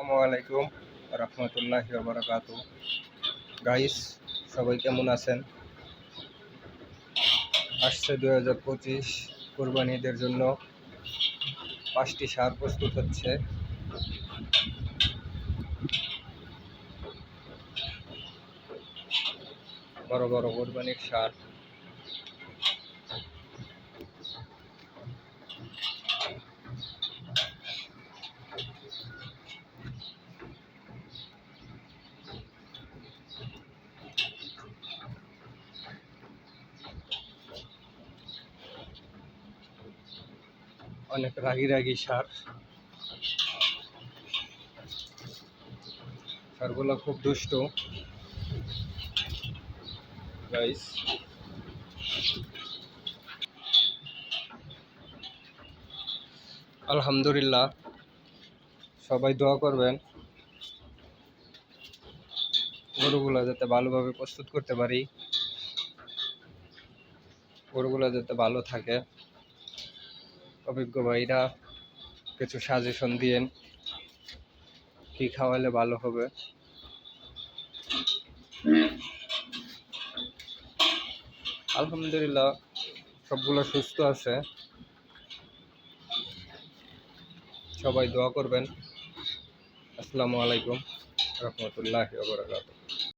আসসালামু আলাইকুম রহমতুল্লাহি ওয়া বারাকাতুহু। গাইস, সবাই কেমন আছেন? আসছে 2025 কুরবানি ঈদের জন্য 5টি সার প্রস্তুত হচ্ছে। বড় বড় কুরবানির সার। অনেক রাগী রাগী সার। সারগুলো খুব দুষ্ট গাইস। আলহামদুলিল্লাহ, সবাই দোয়া করবেন গরুগুলো যাতে ভালোভাবে প্রস্তুত করতে পারি, গরুগুলো যাতে ভালো থাকে। অভিজ্ঞ ভাইরা কিছু সাজেশন দিয়েন কি খাওয়ালে ভালো হবে। আলহামদুলিল্লাহ, সবগুলো সুস্থ আছে। সবাই দোয়া করবেন। আসসালামু আলাইকুম রহমতুল্লাহি ওয়া বারাকাতুহু।